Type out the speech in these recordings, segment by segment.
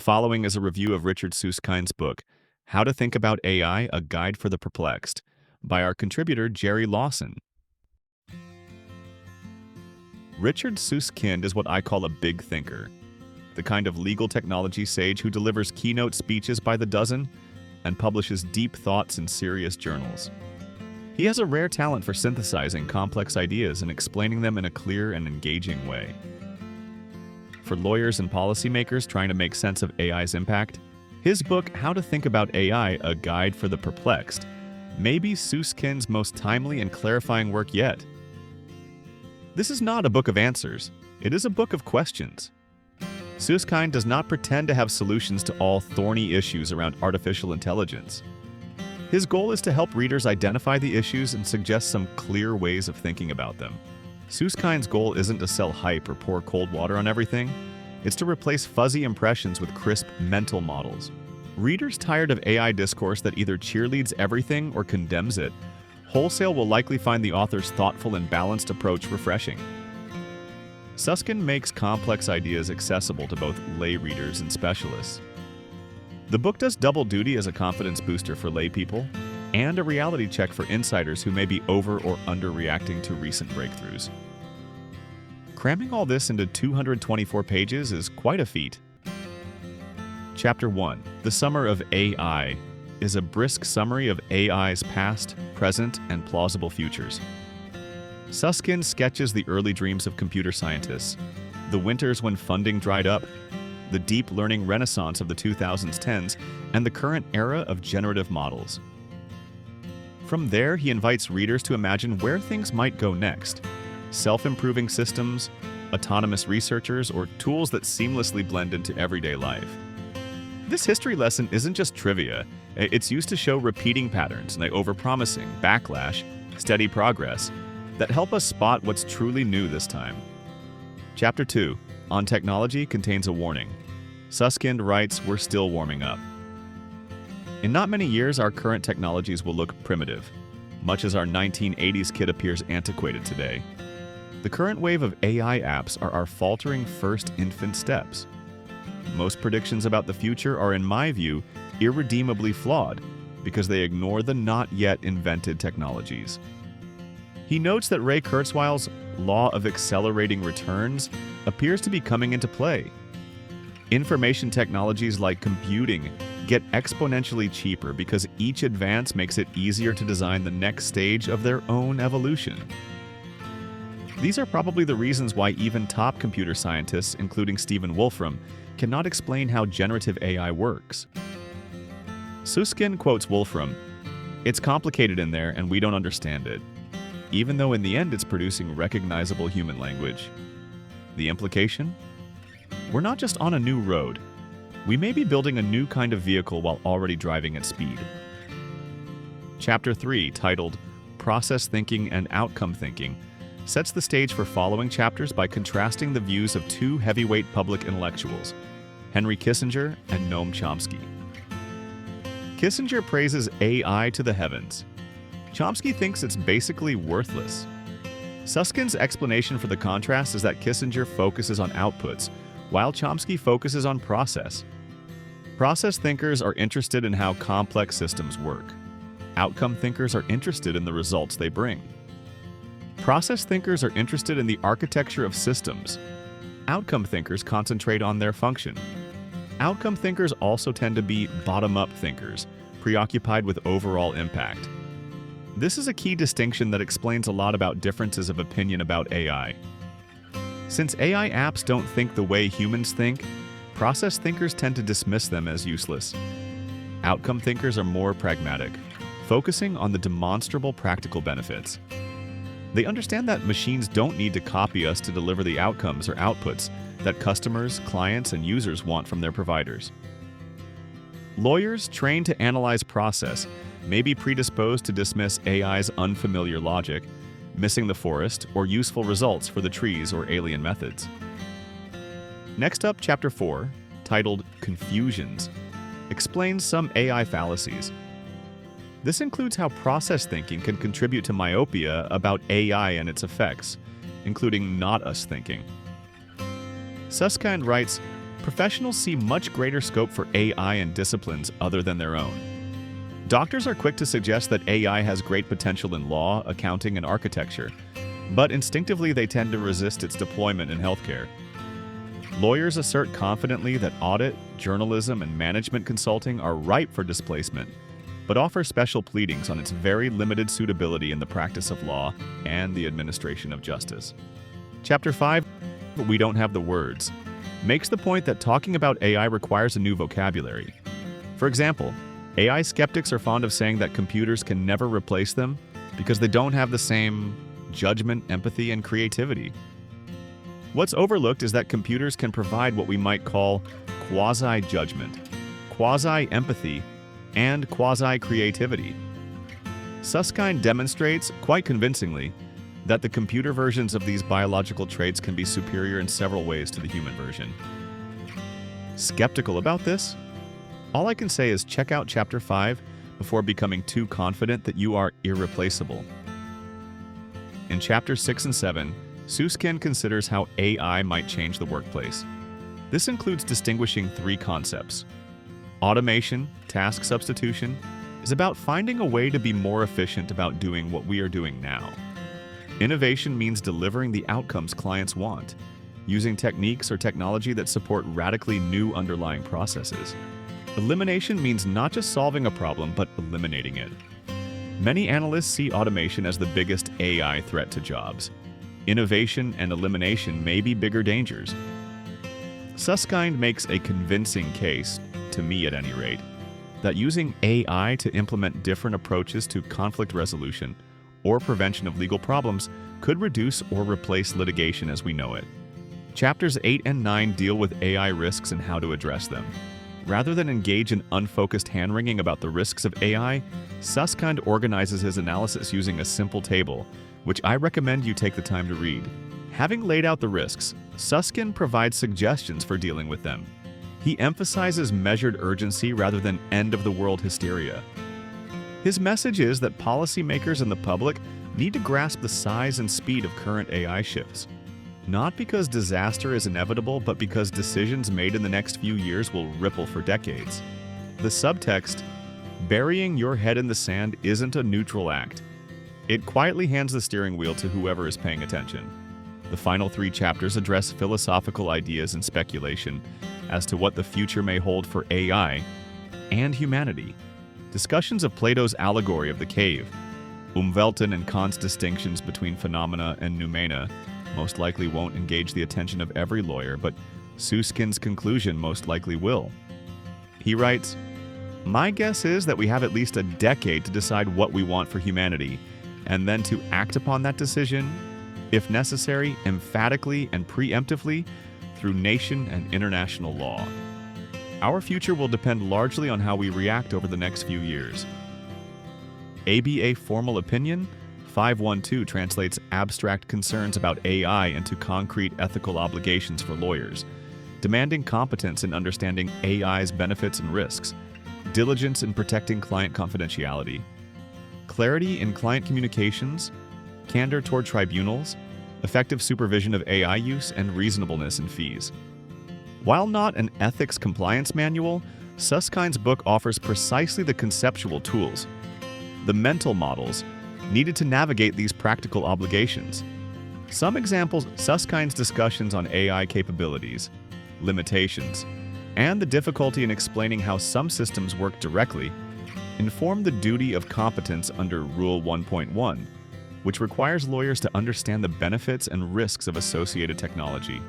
following is a review of Richard Susskind's book, How to Think About AI, A Guide for the Perplexed, by our contributor Jerry Lawson. Richard Susskind is what I call a big thinker, the kind of legal technology sage who delivers keynote speeches by the dozen and publishes deep thoughts in serious journals. He has a rare talent for synthesizing complex ideas and explaining them in a clear and engaging way. For lawyers and policymakers trying to make sense of AI's impact, his book, How to Think About AI, A Guide for the Perplexed, may be Susskind's most timely and clarifying work yet. This is not a book of answers. It is a book of questions. Susskind does not pretend to have solutions to all thorny issues around artificial intelligence. His goal is to help readers identify the issues and suggest some clear ways of thinking about them. Susskind's goal isn't to sell hype or pour cold water on everything. It's to replace fuzzy impressions with crisp mental models. Readers tired of AI discourse that either cheerleads everything or condemns it, wholesale will likely find the author's thoughtful and balanced approach refreshing. Susskind makes complex ideas accessible to both lay readers and specialists. The book does double duty as a confidence booster for lay people and a reality check for insiders who may be over or underreacting to recent breakthroughs. Cramming all this into 224 pages is quite a feat. Chapter 1, The Summer of AI, is a brisk summary of AI's past, present, and plausible futures. Susskind sketches the early dreams of computer scientists, the winters when funding dried up, the deep learning renaissance of the 2010s, and the current era of generative models. From there, he invites readers to imagine where things might go next: self-improving systems, autonomous researchers, or tools that seamlessly blend into everyday life. This history lesson isn't just trivia. It's used to show repeating patterns like overpromising, backlash, steady progress that help us spot what's truly new this time. Chapter 2, On Technology, contains a warning. Susskind writes, "We're still warming up." In not many years, our current technologies will look primitive, much as our 1980s kit appears antiquated today. The current wave of AI apps are our faltering first infant steps. Most predictions about the future are, in my view, irredeemably flawed because they ignore the not yet invented technologies. He notes that Ray Kurzweil's law of accelerating returns appears to be coming into play. Information technologies like computing get exponentially cheaper because each advance makes it easier to design the next stage of their own evolution. These are probably the reasons why even top computer scientists, including Stephen Wolfram, cannot explain how generative AI works. Susskind quotes Wolfram, "It's complicated in there and we don't understand it, even though in the end it's producing recognizable human language." The implication? We're not just on a new road. We may be building a new kind of vehicle while already driving at speed. Chapter 3, titled Process Thinking and Outcome Thinking, sets the stage for following chapters by contrasting the views of two heavyweight public intellectuals, Henry Kissinger and Noam Chomsky. Kissinger praises AI to the heavens. Chomsky thinks it's basically worthless. Susskind's explanation for the contrast is that Kissinger focuses on outputs, while Chomsky focuses on process. Process thinkers are interested in how complex systems work. Outcome thinkers are interested in the results they bring. Process thinkers are interested in the architecture of systems. Outcome thinkers concentrate on their function. Outcome thinkers also tend to be bottom-up thinkers, preoccupied with overall impact. This is a key distinction that explains a lot about differences of opinion about AI. Since AI apps don't think the way humans think, process thinkers tend to dismiss them as useless. Outcome thinkers are more pragmatic, focusing on the demonstrable practical benefits. They understand that machines don't need to copy us to deliver the outcomes or outputs that customers, clients, and users want from their providers. Lawyers trained to analyze process may be predisposed to dismiss AI's unfamiliar logic, missing the forest, or useful results for the trees or alien methods. Next up, Chapter 4, titled Confusions, explains some AI fallacies. This includes how process thinking can contribute to myopia about AI and its effects, including not us thinking. Susskind writes, professionals see much greater scope for AI in disciplines other than their own. Doctors are quick to suggest that AI has great potential in law, accounting, and architecture, but instinctively they tend to resist its deployment in healthcare. Lawyers assert confidently that audit, journalism, and management consulting are ripe for displacement, but offer special pleadings on its very limited suitability in the practice of law and the administration of justice. Chapter 5, We Don't Have the Words, makes the point that talking about AI requires a new vocabulary. For example, AI skeptics are fond of saying that computers can never replace them because they don't have the same judgment, empathy, and creativity. What's overlooked is that computers can provide what we might call quasi-judgment, quasi-empathy, and quasi-creativity. Susskind demonstrates, quite convincingly, that the computer versions of these biological traits can be superior in several ways to the human version. Skeptical about this? All I can say is check out Chapter 5 before becoming too confident that you are irreplaceable. In Chapters 6 and 7, Susskind considers how AI might change the workplace. This includes distinguishing three concepts. Automation, task substitution, is about finding a way to be more efficient about doing what we are doing now. Innovation means delivering the outcomes clients want, using techniques or technology that support radically new underlying processes. Elimination means not just solving a problem, but eliminating it. Many analysts see automation as the biggest AI threat to jobs. Innovation and elimination may be bigger dangers. Susskind makes a convincing case, to me at any rate, that using AI to implement different approaches to conflict resolution or prevention of legal problems could reduce or replace litigation as we know it. Chapters 8 and 9 deal with AI risks and how to address them. Rather than engage in unfocused hand-wringing about the risks of AI, Susskind organizes his analysis using a simple table, which I recommend you take the time to read. Having laid out the risks, Susskind provides suggestions for dealing with them. He emphasizes measured urgency rather than end-of-the-world hysteria. His message is that policymakers and the public need to grasp the size and speed of current AI shifts. Not because disaster is inevitable, but because decisions made in the next few years will ripple for decades. The subtext, burying your head in the sand, isn't a neutral act. It quietly hands the steering wheel to whoever is paying attention. The final 3 chapters address philosophical ideas and speculation as to what the future may hold for AI and humanity. Discussions of Plato's allegory of the cave, Umwelten and Kant's distinctions between phenomena and noumena, most likely won't engage the attention of every lawyer, but Susskind's conclusion most likely will. He writes, "My guess is that we have at least a decade to decide what we want for humanity, and then to act upon that decision, if necessary, emphatically and preemptively, through nation and international law. Our future will depend largely on how we react over the next few years." ABA Formal Opinion 512 translates abstract concerns about AI into concrete ethical obligations for lawyers, demanding competence in understanding AI's benefits and risks, diligence in protecting client confidentiality, clarity in client communications, candor toward tribunals, effective supervision of AI use, and reasonableness in fees. While not an ethics compliance manual, Susskind's book offers precisely the conceptual tools, the mental models, needed to navigate these practical obligations. Some examples: Susskind's discussions on AI capabilities, limitations, and the difficulty in explaining how some systems work directly, inform the duty of competence under Rule 1.1, which requires lawyers to understand the benefits and risks of associated technology.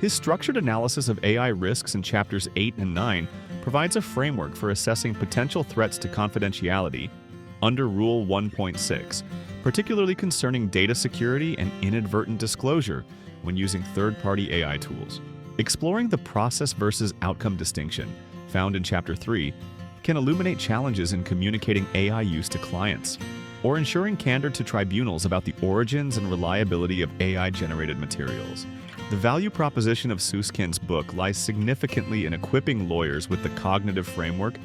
His structured analysis of AI risks in chapters 8 and 9 provides a framework for assessing potential threats to confidentiality under Rule 1.6, particularly concerning data security and inadvertent disclosure when using third-party AI tools. Exploring the process versus outcome distinction, found in Chapter 3, can illuminate challenges in communicating AI use to clients, or ensuring candor to tribunals about the origins and reliability of AI-generated materials. The value proposition of Susskind's book lies significantly in equipping lawyers with the cognitive framework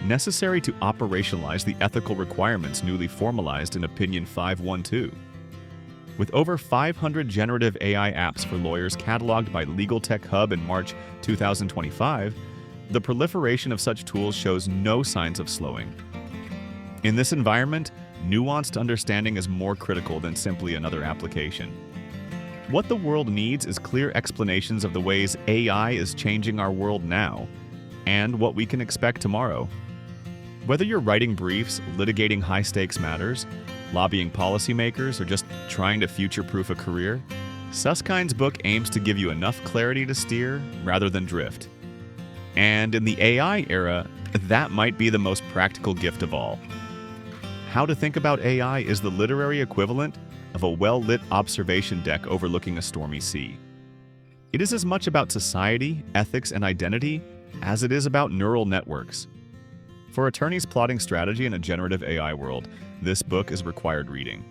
necessary to operationalize the ethical requirements newly formalized in Opinion 512. With over 500 generative AI apps for lawyers cataloged by Legal Tech Hub in March 2025, the proliferation of such tools shows no signs of slowing. In this environment, nuanced understanding is more critical than simply another application. What the world needs is clear explanations of the ways AI is changing our world now, and what we can expect tomorrow. Whether you're writing briefs, litigating high-stakes matters, lobbying policymakers, or just trying to future-proof a career, Susskind's book aims to give you enough clarity to steer rather than drift. And in the AI era, that might be the most practical gift of all. How to Think About AI is the literary equivalent of a well-lit observation deck overlooking a stormy sea. It is as much about society, ethics, and identity as it is about neural networks. For attorneys plotting strategy in a generative AI world, this book is required reading.